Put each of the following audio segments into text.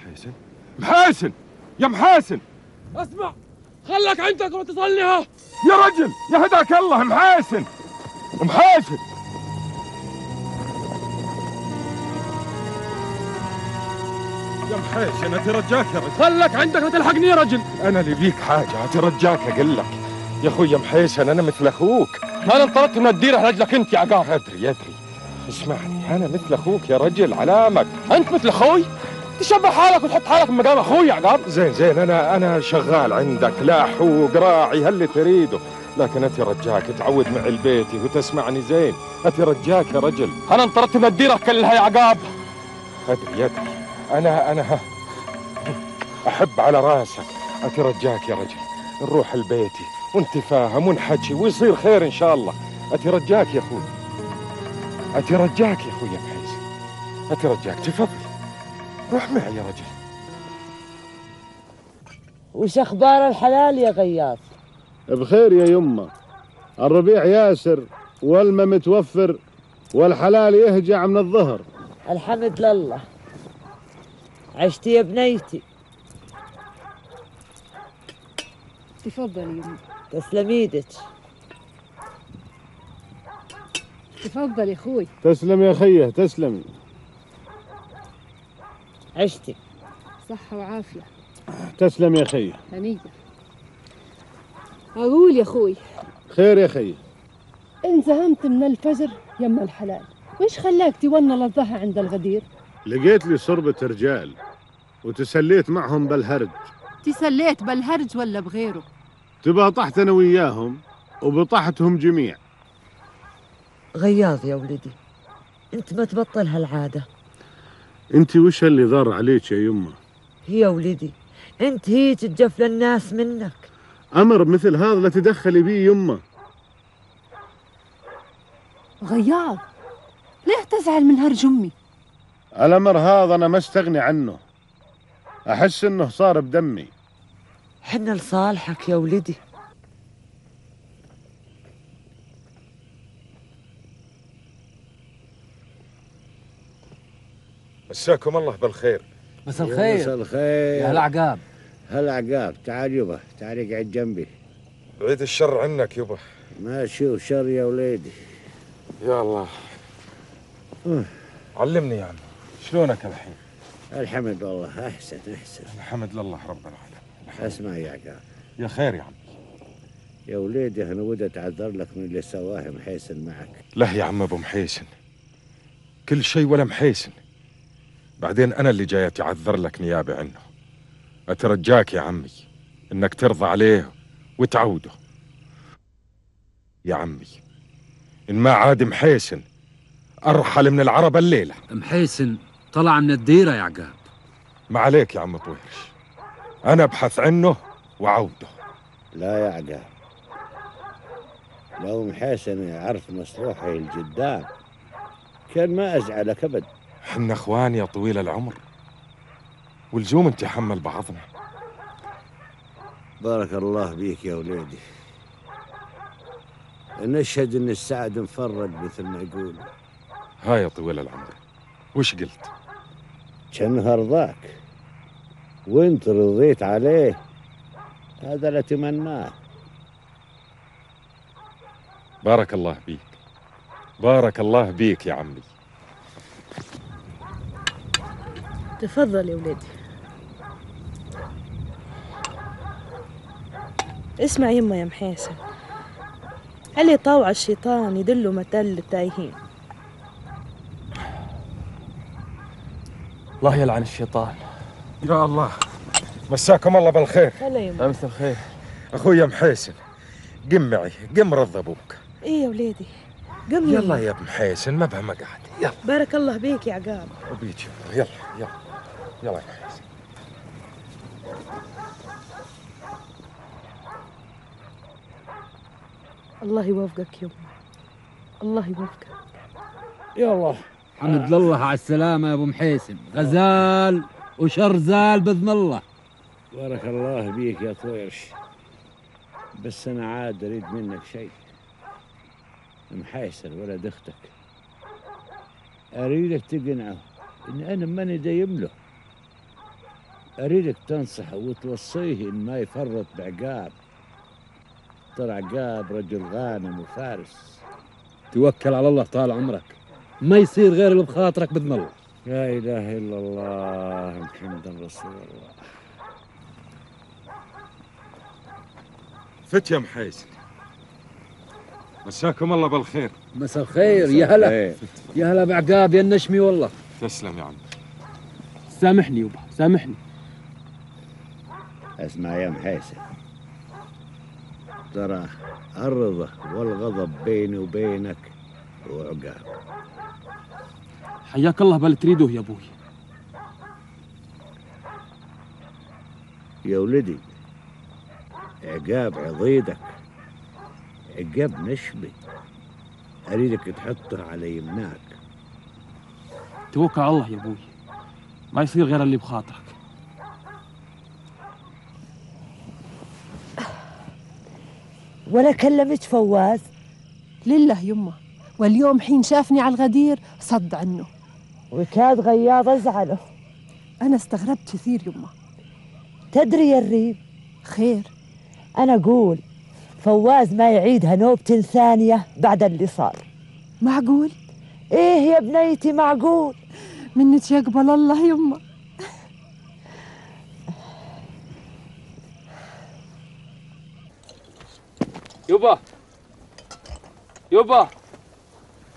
محاسن محاسن يا محاسن، اسمع، خلك عندك وتصليها يا رجل يا هداك الله. محاسن محاسن يا محاسن، اترجاك يا رجل. خلك عندك وتلحقني يا رجل. انا اللي بيك حاجه، اترجاك اقول لك يا اخوي محيسن، انا مثل اخوك. انا انطردت من الديره لاجلك انت يا عقاب. ادري اسمعني، انا مثل اخوك يا رجل، علامك. انت مثل اخوي؟ تشبه حالك وتحط حالك مقام اخوي يا عقاب. زين انا شغال عندك، لا حوق راعي هاللي تريده، لكن اترجاك تعود معي لبيتي وتسمعني زين. اترجاك يا رجل. انا انطردت من الديره كلها يا عقاب. ادري انا احب على راسك. اترجاك يا رجل، نروح لبيتي ونتفاهم ونحكي ويصير خير ان شاء الله. اترجاك يا اخوي، اترجاك يا اخوي يا محيسن، اترجاك تفضل روح معي يا رجل. وش اخبار الحلال يا غياث؟ بخير يا يمه، الربيع ياسر والماء متوفر والحلال يهجع من الظهر. الحمد لله. عشتي يا بنيتي؟ تفضلي يمي. تسلم ايدك. تفضل يا اخوي. تسلم يا خيه، تسلمي. عشتي؟ صحة وعافية. تسلم يا خيه. هنية. أقول يا أخوي. خير يا خيه. انزهمت من الفجر يم الحلال، وإيش خلاك تونل الضحى عند الغدير؟ لقيت لي صربة رجال وتسليت معهم بالهرج. تسليت بالهرج ولا بغيره؟ تباطحت أنا وياهم وبطحتهم جميع. غياض يا ولدي، انت ما تبطل هالعادة. انت وش اللي ضار عليك يا يمه؟ هي ولدي، انت هي تتجف للناس منك. أمر مثل هذا لا تدخلي بيه يمه. غياض، ليه تزعل من هرج أمي؟ الأمر هذا أنا ما استغني عنه، أحس إنه صار بدمي. حنا لصالحك يا ولدي. مساكم الله بالخير. مساء الخير. مساء الخير يا هلا عقاب. هلا عقاب، تعال يبا، تعال اقعد جنبي. بعيد الشر عنك يبا. ما اشوف شر يا وليدي. يا الله. علمني يا عم، شلونك الحين؟ الحمد والله، احسن. الحمد لله رب العالمين. اسمع يا عقاب. يا خير يا عم. يا وليدي انا ودي اتعذر لك من اللي سواه محيسن معك. لا يا عم ابو محيسن، كل شيء ولا محيسن. بعدين انا اللي جاي اتعذر لك نيابه عنه. اترجاك يا عمي انك ترضى عليه وتعوده. يا عمي ان ما عاد محيسن ارحل من العرب الليله. محيسن طلع من الديره يا عقاب. ما عليك يا عم طويرش، انا ابحث عنه وعوده. لا يا عقاب، لو محيسن يعرف مصلوحي الجدام كان ما ازعلك ابد. حنا اخوان يا طويل العمر، ولزوم نتحمل بعضنا. بارك الله بيك يا وليدي. نشهد ان السعد مفرق مثل ما يقول. ها يا طويل العمر، وش قلت؟ كان رضاك وانت رضيت عليه، هذا اللي اتمناه. بارك الله بيك، بارك الله بيك يا عمي. تفضل يا ولدي. اسمع يما يا محيسن، اللي طاوع الشيطان يدله متل للتايهين. الله يلعن الشيطان. يا الله، مساكم الله بالخير. هلا يما. مساء الخير. اخويا محيسن، قم معي، قم رض ابوك. ايه يا وليدي، قم يلا يا ابن محيسن، ما بها مقعد. يلا. بارك الله بيك يا عقاب. وبيك يلا يلا يلا يا محيسن. الله يوفقك يما، الله يوفقك. يلا. حمد لله على السلامة يا ابو محيسن، غزال وشرزال باذن الله. بارك الله بيك يا طويرش، بس انا عاد اريد منك شيء. محيسن ولد اختك اريدك تقنعه ان انا ماني دايم له. أريدك تنصحه وتوصيه إن ما يفرط بعقاب. ترى عقاب رجل غانم وفارس. توكل على الله طال عمرك، ما يصير غير اللي بخاطرك بإذن الله. لا إله إلا الله محمد رسول الله. فت يا محيسن، مساكم الله بالخير. مساء الخير، يا هلا يا هلا بعقاب يا النشمي. والله تسلم يا عم. سامحني يبا سامحني. اسمع يا محيسن، ترى الرضا والغضب بيني وبينك وعقاب. حياك الله بل تريده يا ابوي. يا ولدي عقاب عضيدك، عقاب نشبي، أريدك تحطه على يمناك. توكل على الله يا ابوي، ما يصير غير اللي بخاطرك. ولا كلمت فواز؟ لله يمه، واليوم حين شافني على الغدير صد عنه، وكاد غياض ازعله. أنا استغربت كثير يمه. تدري يا الريم، خير؟ أنا أقول فواز ما يعيدها نوبة ثانية بعد اللي صار. معقول؟ إيه يا بنيتي معقول. منك يقبل الله يمه. يبا يبا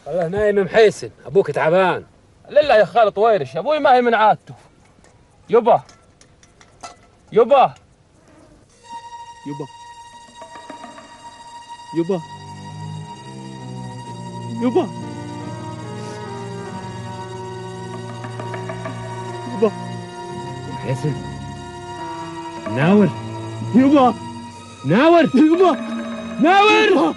الله نايم محيسن، أبوك تعبان. لله يا خالد طويرش، ابوي ما هي من عادته. يبا يبا يبا يبا يبا يبا محيسن ناور، يبا ناور يبا ناور.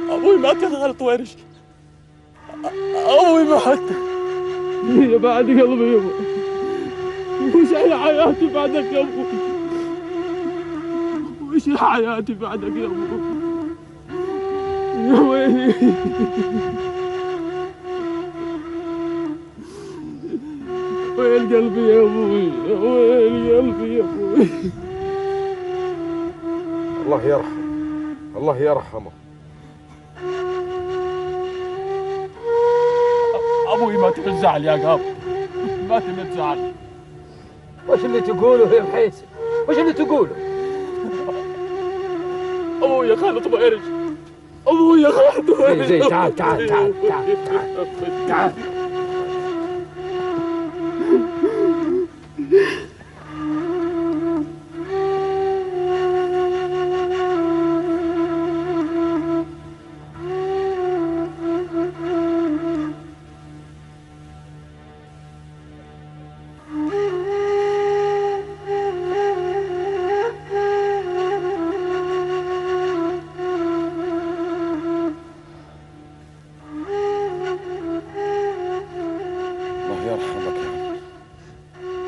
ابوي ما كان خالد طويرش، ابوي ما حتى يا بعد قلبي يبا. وش هي حياتي بعدك يا ابوي؟ وش هي حياتي بعدك يا ابوي؟ يا ويلي ويل قلبي يا ابوي، ويل قلبي يا ابوي. الله يرحمه، الله يرحمه. ابوي ما تبي تزعل يا قاب، ما تبي تزعل. وش اللي تقوله يا محيسن؟ وش اللي تقوله؟ ابوي يا خالد طويرش، ابوي يا خالد طويرش. زين تعال تعال تعال تعال تعال تعال.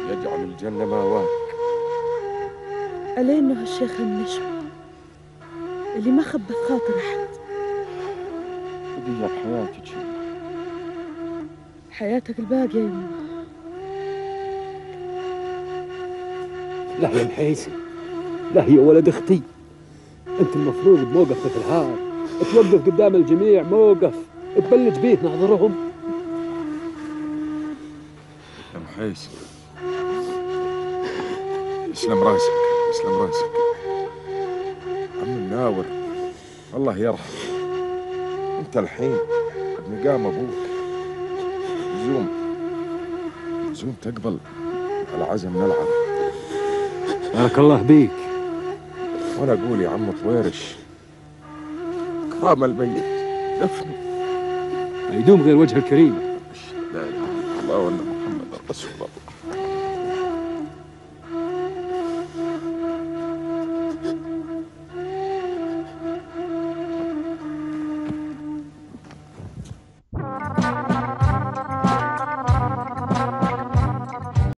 يجعل الجنة ماواك. عليه إنه هالشيخ النشم اللي ما خبث خاطر أحد. ودي حياتك، حياتك الباقية يا يمه. لا يا محيسن، لا يا ولد اختي، انت المفروض بموقف مثل هذا توقف قدام الجميع، موقف تبلج بيه ناظرهم. يا محيسن اسلم راسك، اسلم راسك. عم الناور الله يرحمه، انت الحين قد مقام ابوك، زوم تقبل العزم نلعب. بارك الله بيك. وانا اقول يا عم طويرش، كرام الميت دفنه، ما يدوم غير وجه الكريم. لا اله الا الله وان محمد رسول الله.